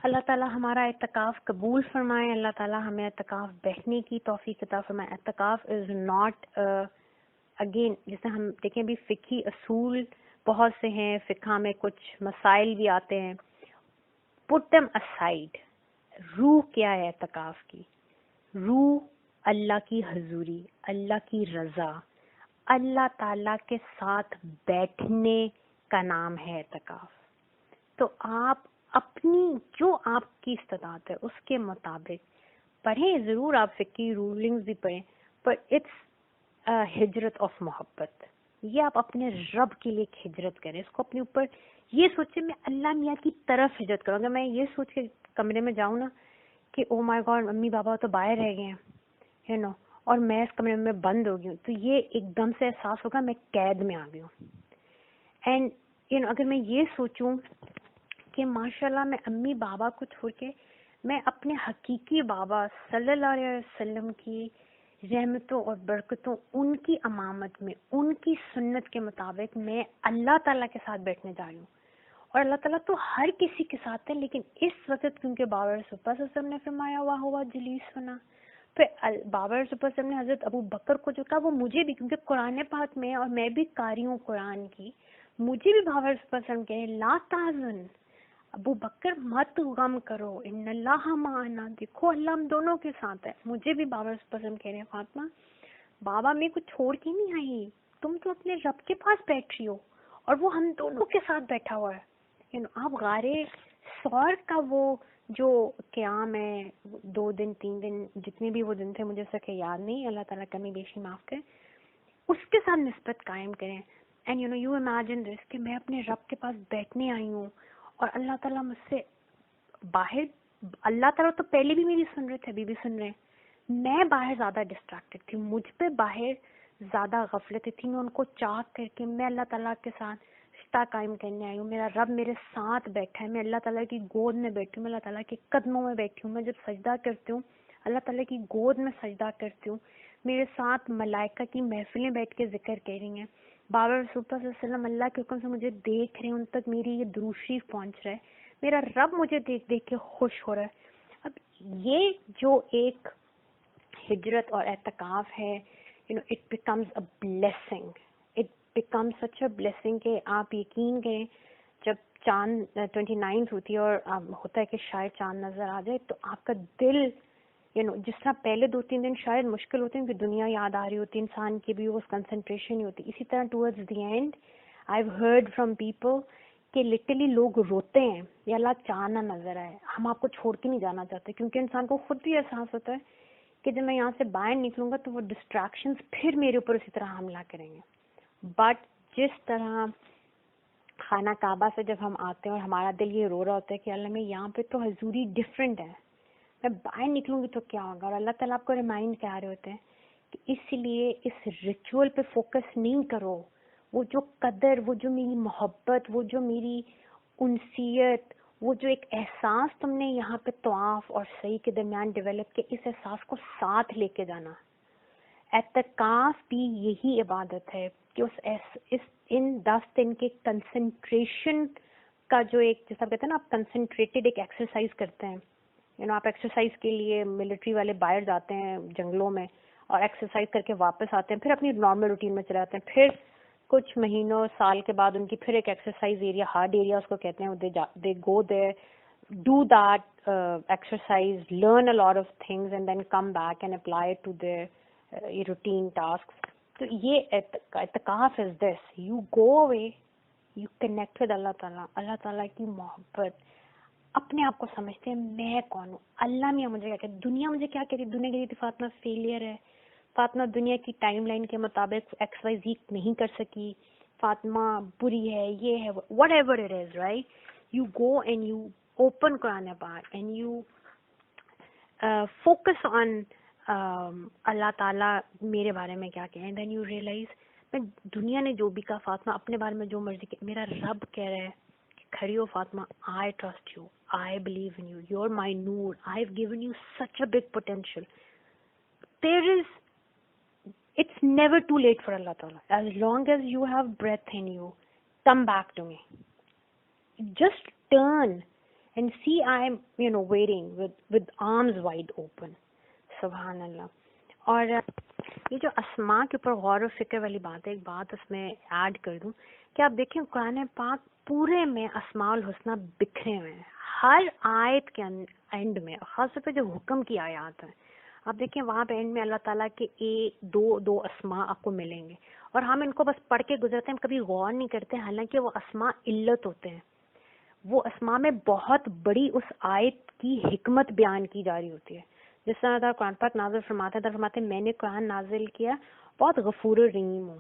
اللہ تعالیٰ ہمارا اعتکاف قبول فرمائے, اللہ تعالیٰ ہمیں اعتکاف بیٹھنے کی توفیق عطا فرمائے. اعتکاف از ناٹ اگین, جیسے ہم دیکھیں بھی فقہی اصول بہت سے ہیں, فقہ میں کچھ مسائل بھی آتے ہیں, put them aside. روح کیا ہے اعتکاف کی؟ روح اللہ کی حضوری, اللہ کی رضا, اللہ تعالیٰ کے ساتھ بیٹھنے کا نام ہے اعتکاف. تو آپ اپنی جو آپ کی استطاعت ہے اس کے مطابق پڑھیں, ضرور آپ فقہی رولنگز بھی پڑھیں, پر اٹس ہجرت آف محبت. یہ آپ اپنے رب کے لیے ایک ہجرت کریں, اس کو اپنے اوپر یہ سوچیں میں اللہ میاں کی طرف ہجرت کروں. اگر میں یہ سوچ کے کمرے میں جاؤں نا کہ او مائی گاڈ امی بابا تو باہر رہ گئے ہیں اور میں اس کمرے میں بند ہو گئی ہوں, تو یہ ایک دم سے احساس ہوگا میں قید میں آ گئی ہوں. اینڈ اگر میں یہ سوچوں کہ ماشاءاللہ میں امی بابا کو چھوڑ کے میں اپنے حقیقی بابا صلی اللہ علیہ وسلم کی رحمتوں اور برکتوں, ان کی امامت میں, ان کی سنت کے مطابق میں اللہ تعالیٰ کے ساتھ بیٹھنے جا رہی ہوں. اور اللہ تعالیٰ تو ہر کسی کے ساتھ ہے, لیکن اس وقت کیونکہ بابا رسول اللہ صلی اللہ علیہ وسلم نے فرمایا ہوا ہوا جلیس ہونا, پھر بابا رسول اللہ نے حضرت ابو بکر کو جو کہا وہ مجھے بھی, کیونکہ قرآن پاک میں, اور میں بھی قاری ہوں قرآن کی, مجھے بھی بابا رسول اللہ کہے لا تحزن, ابو بکر مت غم کرو, ان اللہ معنا, دیکھو اللہ ہم دونوں کے ساتھ ہے. مجھے بھی بابا رسول اللہ کہہ رہے ہیں فاطمہ بابا میں کو چھوڑ کے نہیں آئی, تم تو اپنے رب کے پاس بیٹھ رہی ہو اور وہ ہم دونوں کے ساتھ بیٹھا ہوا ہے. آپ غارِ ثور کا وہ جو قیام ہے 2 دن 3 دن جتنے بھی وہ دن تھے, مجھے سکے یاد نہیں, اللہ تعالیٰ کمی بیشی معاف کرے, اس کے ساتھ نسبت قائم کریں. اینڈ یو امیجن دس کہ میں اپنے رب کے پاس بیٹھنے آئی ہوں اور اللہ تعالیٰ مجھ سے باہر, اللہ تعالیٰ تو پہلے بھی میری سن رہے تھے, ابھی بھی سن رہے ہیں, میں باہر زیادہ ڈسٹریکٹڈ تھی, مجھ پہ باہر زیادہ غفلت تھی, میں ان کو چاک کر کے میں اللہ تعالیٰ کے ساتھ رشتہ قائم کرنے آئی ہوں. میرا رب میرے ساتھ بیٹھا ہے, میں اللہ تعالیٰ کی گود میں بیٹھی ہوں, میں اللہ تعالیٰ کے قدموں میں بیٹھی ہوں, میں جب سجدہ کرتی ہوں اللہ تعالیٰ کی گود میں سجدہ کرتی ہوں, میرے ساتھ ملائکہ کی محفلیں بیٹھ کے ذکر کر رہی ہیں, بابا رسول اللہ صلی اللہ علیہ وسلم اللہ کے حکم سے مجھے دیکھ رہے ہیں, ان تک میری یہ درود شریف پہنچ رہا ہے, میرا رب مجھے دیکھ دیکھ کے خوش ہو رہا ہے. اب یہ جو ایک ہجرت اور اعتکاف ہے, it becomes a blessing, it becomes such a blessing کہ آپ یقین کریں جب چاند 29 ہوتی ہے اور ہوتا ہے کہ شاید چاند نظر آ جائے تو آپ کا دل جس طرح پہلے 2-3 دن شاید مشکل ہوتے ہیں کہ دنیا یاد آ رہی ہوتی ہے, انسان کی بھی وہ کنسنٹریشن نہیں ہوتی, اسی طرح towards the end I've heard from people کہ لٹرلی لوگ روتے ہیں یا اللہ چاند نہ نظر آئے, ہم آپ کو چھوڑ کے نہیں جانا چاہتے, کیونکہ انسان کو خود بھی احساس ہوتا ہے کہ جب میں یہاں سے باہر نکلوں گا تو وہ ڈسٹریکشنز پھر میرے اوپر اسی طرح حملہ کریں گے. بٹ جس طرح خانہ کعبہ سے جب ہم آتے ہیں اور ہمارا دل یہ رو رہا ہوتا ہے کہ اللہ میں یہاں پہ تو حضوری ڈفرینٹ ہے, میں باہر نکلوں گی تو کیا ہوگا, اور اللہ تعالیٰ آپ کو ریمائنڈ کر رہے ہوتے ہیں کہ اس لیے اس ریچول پہ فوکس نہیں کرو, وہ جو قدر, وہ جو میری محبت, وہ جو میری انسیت, وہ جو ایک احساس تم نے یہاں پہ طواف اور سعی کے درمیان ڈیولپ کیا, اس احساس کو ساتھ لے کے جانا. اعتکاف بھی یہی عبادت ہے کہ ان 10 دن کے کنسنٹریشن کا جو ایک, جیسا کہتے ہیں نا آپ کنسنٹریٹڈ ایک ایکسرسائز کرتے ہیں, آپ ایکسرسائز کے لیے ملٹری والے باہر جاتے ہیں جنگلوں میں اور ایکسرسائز کر کے واپس آتے ہیں, پھر اپنی نارمل روٹین میں چلے جاتے ہیں, پھر کچھ مہینوں سال کے بعد ان کی پھر ایک ایکسرسائز ایریا, ہارڈ ایریا اس کو کہتے ہیں, they go there, do that exercise, learn a lot of things and then come back and apply to their routine task. تو یہ اعتکاف is this, you go away, you connect with Allah تعالیٰ, اللہ تعالیٰ کی محبت, اپنے آپ کو سمجھتے ہیں میں کون ہوں, اللہ میاں مجھے کیا کہتی, دنیا مجھے کیا کہتی, دنیا کہتی تھی فاطمہ فیلئر ہے, فاطمہ دنیا کی ٹائم لائن کے مطابق ایکس وائی زی نہیں کر سکی, فاطمہ بری ہے, یہ ہے, whatever it is, right. You go and you open Quran پاک and you focus on Allah تعالیٰ میرے بارے میں کیا کہیں, دین یو ریئلائز میں دنیا نے جو بھی کہا فاطمہ اپنے بارے میں جو مرضی کہ میرا رب کہہ رہا ہے کہ کھڑی ہو Fatima, I trust you, I believe in you, you are my نور, I have given you such a big potential. There is, it's never too late for Allah Ta'ala. As long as you have breath in you, come back to me. Just turn and see I'm, waiting with arms wide open. سبحان اللہ. اور یہ جو اسماء کے اوپر غور و فکر والی بات ہے, ایک بات اس میں ایڈ کر دوں کہ آپ دیکھیں قرآن پاک پورے میں اسماء الحسنہ بکھرے ہوئے ہیں, ہر آیت کے اینڈ میں, خاص طور پہ جو حکم کی آیات ہیں آپ دیکھیں وہاں پہ اینڈ میں اللہ تعالیٰ کے دو اسماء آپ کو ملیں گے, اور ہم ان کو بس پڑھ کے گزرتے ہیں, کبھی غور نہیں کرتے, حالانکہ وہ اسماء علت ہوتے ہیں. وہ اسماء میں بہت بڑی اس آیت کی حکمت بیان کی جا رہی ہوتی ہے. جس طرح قرآن پاک نازل فرماتے میں نے قرآن نازل کیا بہت غفور الرحیم ہوں,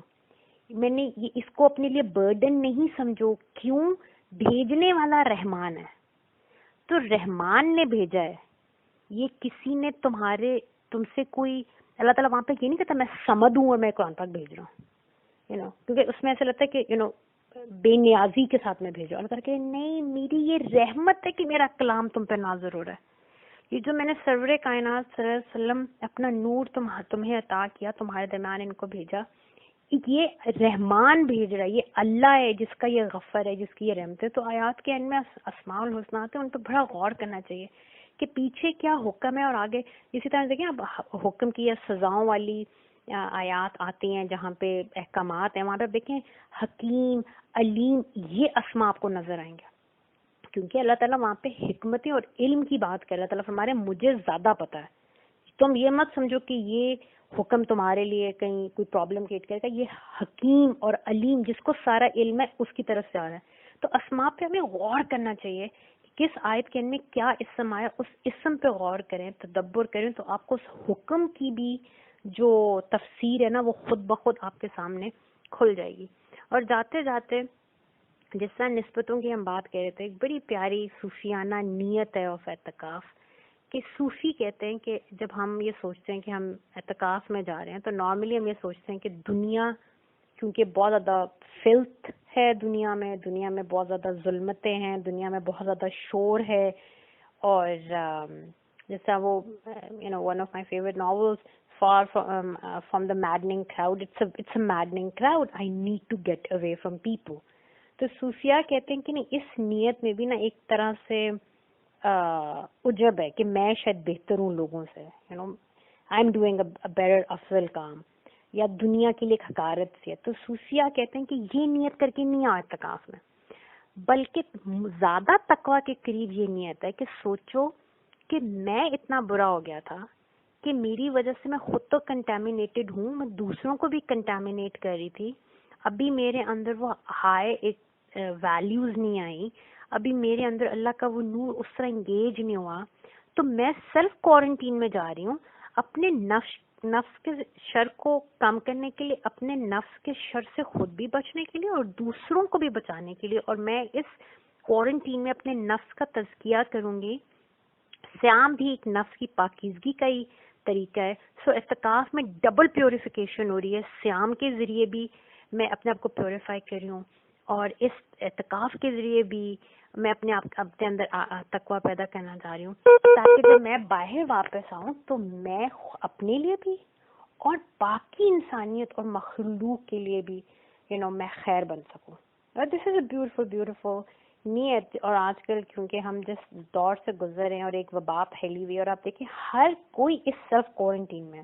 میں نے اس کو اپنے لیے برڈن نہیں سمجھو, کیوں, بھیجنے والا رحمان ہے, تو رحمان نے بھیجا ہے, یہ کسی نے تم سے کوئی, اللہ تعالیٰ وہاں پہ یہ نہیں کہتا میں سمد ہوں اور میں قرآن پاک بھیج رہا ہوں, کیونکہ اس میں ایسا لگتا ہے کہ بے نیازی کے ساتھ میں بھیجا, اللہ تعالیٰ کہ نہیں, میری یہ رحمت ہے کہ میرا کلام تم پہ نازل ہو رہا ہے, یہ جو میں نے سرور کائنات صلی اللہ علیہ وسلم اپنا نور تمہیں عطا کیا, تمہارے درمیان ان کو بھیجا, یہ رحمان بھیج رہا ہے, یہ اللہ ہے جس کا یہ غفر ہے, جس کی یہ رحمت ہے. تو آیات کے اینڈ میں اسماء الحسنہ ہیں, ان پہ بڑا غور کرنا چاہیے کہ پیچھے کیا حکم ہے اور آگے. اسی طرح دیکھیں اب حکم کی یا سزاؤں والی آیات آتی ہیں جہاں پہ احکامات ہیں, وہاں پہ دیکھیں حکیم, علیم, یہ اسما آپ کو نظر آئیں گے, کیونکہ اللہ تعالیٰ وہاں پہ حکمتیں اور علم کی بات کر. اللہ تعالیٰ فرما رہے ہیں مجھے زیادہ پتہ ہے. تم یہ مت سمجھو کہ یہ حکم تمہارے لیے کہیں کوئی پرابلم کریٹ کرے گا. یہ حکیم اور علیم جس کو سارا علم ہے اس کی طرف سے آ رہا ہے. تو اسماء پہ ہمیں غور کرنا چاہیے کہ کس آیت کے اندر کیا اسم آیا, اس اسم پہ غور کریں, تدبر کریں, تو آپ کو اس حکم کی بھی جو تفسیر ہے نا وہ خود بخود آپ کے سامنے کھل جائے گی. اور جاتے جاتے جس طرح نسبتوں کی ہم بات کر رہے تھے, ایک بڑی پیاری صوفیانہ نیت ہے آف اعتکاف, کہ صوفی کہتے ہیں کہ جب ہم یہ سوچتے ہیں کہ ہم اعتکاف میں جا رہے ہیں تو نارملی ہم یہ سوچتے ہیں کہ دنیا کیونکہ بہت زیادہ فلتھ ہے, دنیا میں بہت زیادہ ظلمتیں ہیں, دنیا میں بہت زیادہ شور ہے, اور جیسا وہ one of my favourite novels far from the maddening crowd, it's a maddening crowd, I need to get away from people. تو صوفیہ کہتے ہیں کہ نہیں, اس نیت میں بھی نا ایک طرح سے عجب ہے کہ میں شاید بہتر ہوں لوگوں سے, I am doing a better افضل کام, یا دنیا کے لیے ایک حقارت سی ہے. تو صوفیہ کہتے ہیں کہ یہ نیت کر کے نہیں آؤ اعتکاف میں, بلکہ زیادہ تقویٰ کے قریب یہ نیت ہے کہ سوچو کہ میں اتنا برا ہو گیا تھا کہ میری وجہ سے میں خود تو کنٹامینیٹڈ ہوں, میں دوسروں کو بھی کنٹامینیٹ کر رہی تھی, ابھی میرے اندر وہ ہائی ایک ویلیوز نہیں آئی, ابھی میرے اندر اللہ کا وہ نور اس طرح انگیج نہیں ہوا, تو میں سیلف کوارنٹین میں جا رہی ہوں اپنے نفس کے شر کو کم کرنے کے لیے, اپنے نفس کے شر سے خود بھی بچنے کے لیے اور دوسروں کو بھی بچانے کے لیے, اور میں اس کوارنٹین میں اپنے نفس کا تزکیہ کروں گی. صیام بھی ایک نفس کی پاکیزگی کا ہی طریقہ ہے. سو اعتکاف میں ڈبل پیوریفیکیشن ہو رہی ہے, صیام کے ذریعے بھی میں اپنے آپ کو پیوریفائی کر رہی ہوں, اور اس اعتکاف کے ذریعے بھی میں اپنے اندر تقویٰ پیدا کرنا چاہ رہی ہوں, تاکہ جب میں باہر واپس آؤں تو میں اپنے لیے بھی اور باقی انسانیت اور مخلوق کے لیے بھی میں خیر بن سکوں. دس از اے بیوٹیفل نیت. اور آج کل کیونکہ ہم جس دور سے گزر رہے ہیں اور ایک وبا پھیلی ہوئی ہے, اور آپ دیکھیں ہر کوئی اس سیلف کوارنٹین میں ہے,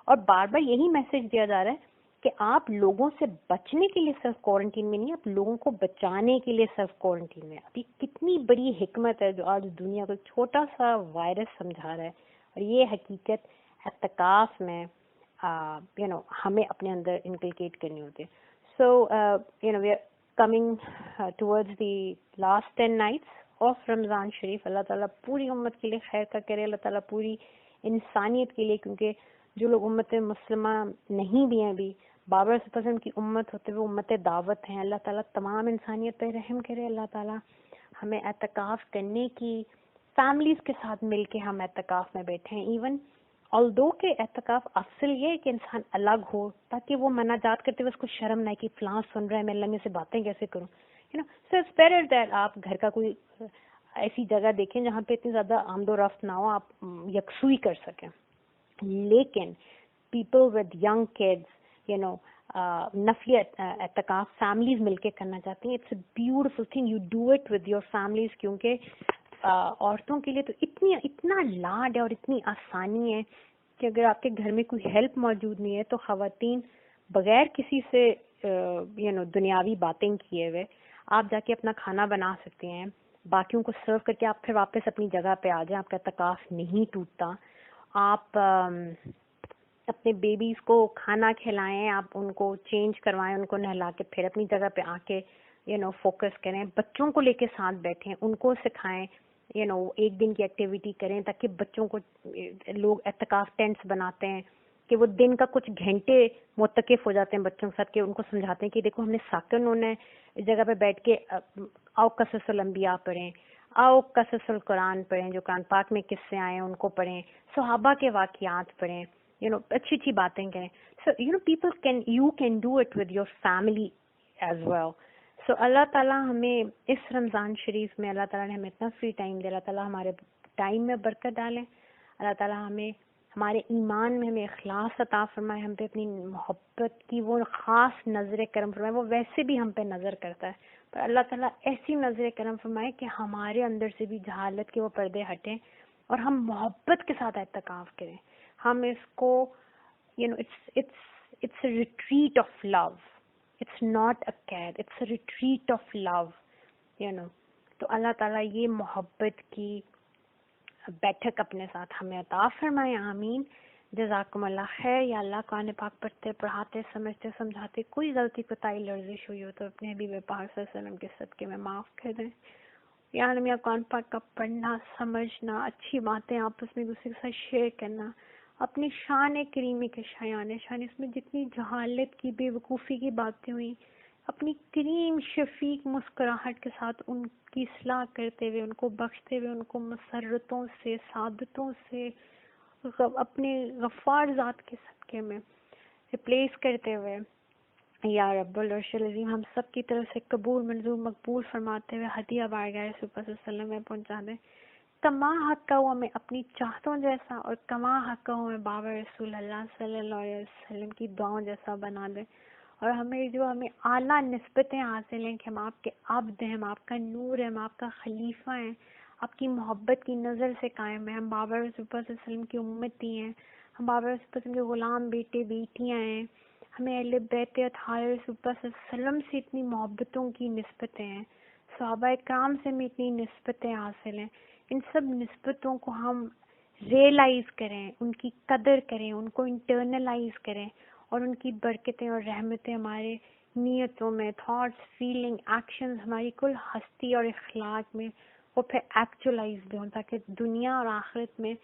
اور بار بار یہی میسج دیا جا رہا ہے کہ آپ لوگوں سے بچنے کے لیے سیلف کوارنٹین میں نہیں, آپ لوگوں کو بچانے کے لیے سیلف کوارنٹین میں. ابھی کتنی بڑی حکمت ہے جو آج دنیا کو چھوٹا سا وائرس سمجھا رہا ہے, اور یہ حقیقت اعتکاف میں ہمیں اپنے اندر انکلکیٹ کرنی ہوتی ہے. So we are coming towards the last 10 nights of Ramadan شریف. اللہ تعالیٰ پوری امت کے لیے خیر کا کرے, اللہ تعالیٰ پوری انسانیت کے لیے, کیونکہ جو لوگ امت مسلمہ نہیں بھی ہیں ابھی, بابر وسلم کی امت ہوتے ہوئے امت دعوت ہیں, اللہ تعالیٰ تمام انسانیت پہ رحم کرے. اللہ تعالیٰ ہمیں اعتکاف کرنے کی, فیملیز کے ساتھ مل کے ہم اعتکاف میں بیٹھے ہیں. ایون although کہ اعتکاف افضل یہ ہے کہ انسان الگ ہو, تاکہ وہ مناجات کرتے ہوئے اس کو شرم نہ کہ فلاں سن رہا ہے, میں اللہ میں سے باتیں کیسے کروں, so it's better that آپ گھر کا کوئی ایسی جگہ دیکھیں جہاں پہ اتنی زیادہ آمد و رفت نہ ہو, آپ یکسوئی کر سکیں. لیکن people with young kids نفلی اعتکاف فیملیز مل کے کرنا چاہتی ہیں, it's a beautiful thing, you do it with your families. کیونکہ عورتوں کے لیے تو اتنا لاڈ ہے اور اتنی آسانی ہے کہ اگر آپ کے گھر میں کوئی ہیلپ موجود نہیں ہے تو خواتین بغیر کسی سے دنیاوی باتیں کیے ہوئے آپ جا کے اپنا کھانا بنا سکتے ہیں, باقیوں کو سرو کر کے آپ پھر واپس اپنی جگہ پہ آ جائیں. آپ کا اعتکاف نہیں ٹوٹتا. آپ اپنے بیبیز کو کھانا کھلائیں, آپ ان کو چینج کروائیں, ان کو نہلا کے پھر اپنی جگہ پہ آ کے فوکس کریں. بچوں کو لے کے ساتھ بیٹھیں, ان کو سکھائیں, ایک دن کی ایکٹیویٹی کریں, تاکہ بچوں کو, لوگ اعتکاف ٹینٹس بناتے ہیں کہ وہ دن کا کچھ گھنٹے متقف ہو جاتے ہیں بچوں کے ساتھ, کہ ان کو سمجھاتے ہیں کہ دیکھو ہم نے ساکن ہونا ہے, اس جگہ پہ بیٹھ کے آؤ قصص الانبیاء پڑھیں, آؤ قصص القرآن پڑھیں, جو قرآن پاک میں قصے آئے ہیں ان کو پڑھیں, صحابہ کے واقعات پڑھیں, اچھی اچھی باتیں کریں. سو you can do it with your family as well. سو اللہ تعالیٰ ہمیں اس رمضان شریف میں, اللہ تعالیٰ نے ہمیں اتنا فری ٹائم دیا, اللہ تعالیٰ ہمارے ٹائم میں برکت ڈالیں, اللہ تعالیٰ ہمیں ہمارے ایمان میں ہمیں اخلاص عطا فرمائے, ہم پہ اپنی محبت کی وہ خاص نظر کرم فرمائے. وہ ویسے بھی ہم پہ نظر کرتا ہے, پر اللہ تعالیٰ ایسی نظر کرم فرمائے کہ ہمارے اندر سے بھی جہالت کے وہ پردے ہٹیں, اور ہم محبت کے ساتھ اعتکاف کریں. ہم اس کو it's a retreat of love. It's not a care. It's a retreat of love. تو اللہ تعالیٰ یہ محبت کی بیٹھک اپنے ساتھ ہمیں عطا فرمائے. آمین. جزاکم اللہ خیر. یا اللہ قرآن پاک پڑھتے پڑھاتے سمجھتے سمجھاتے کوئی غلطی کوتاہی لرزش ہوئی ہو تو اپنے حبیب پاک صلی اللہ علیہ وسلم کے صدقے میں معاف کر دیں. یا عالم یا قرآن پاک کا پڑھنا سمجھنا اچھی باتیں آپس میں دوسرے کے ساتھ شیئر کرنا اپنی شان کریمی کے شایان شان اس میں جتنی جہالت کی بے وقوفی کی باتیں ہوئیں اپنی کریم شفیق مسکراہٹ کے ساتھ ان کی اصلاح کرتے ہوئے ان کو بخشتے ہوئے ان کو مسرتوں سے سعادتوں سے اپنے غفار ذات کے صدقے میں ریپلیس کرتے ہوئے یا رب العرش العظیم ہم سب کی طرف سے قبول منظور مقبول فرماتے ہوئے ہدیہ بارگاہ رسول اللہ صلی اللہ علیہ وسلم میں پہنچا دیں. کما حق ہمیں اپنی چاہتوں جیسا اور کما حق ہمیں بابا رسول اللہ صلی اللہ علیہ وسلم کی دعاؤں جیسا بنا دیں. اور ہمیں اعلیٰ نسبتیں حاصل ہیں کہ ہم آپ کے عبد ہیں, ہم آپ کا نور ہیں, ہم آپ کا خلیفہ ہیں, آپ کی محبت کی نظر سے قائم ہیں, ہم بابا رسول اللہ صلی اللہ علیہ وسلم کی امتی ہیں, ہم بابا رسول اللہ صلی اللہ علیہ وسلم کے غلام بیٹے بیٹیاں ہیں, ہمیں اہل بیت اطہار رسول اللہ صلی اللہ علیہ وسلم سے اتنی محبتوں کی نسبتیں ہیں, صحابہ کرام سے ہمیں اتنی نسبتیں حاصل ہیں. ان سب نسبتوں کو ہم ریئلائز کریں, ان کی قدر کریں, ان کو انٹرنلائز کریں اور ان کی برکتیں اور رحمتیں ہمارے نیتوں میں, تھاٹس, فیلنگ, ایکشنز, ہماری کل ہستی اور اخلاق میں وہ پھر ایکچولائز بھی ہوں تاکہ دنیا اور آخرت میں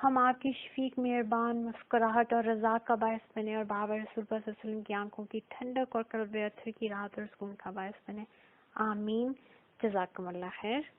ہم آپ کی شفیق مہربان مسکراہٹ اور رضا کا باعث بنے اور بابا رسول اللہ صلی اللہ علیہ وسلم کی آنکھوں کی ٹھنڈک اور قلب اطہر کی راحت اور سکون کا باعث بنے. آمین. جزاکم اللہ خیر.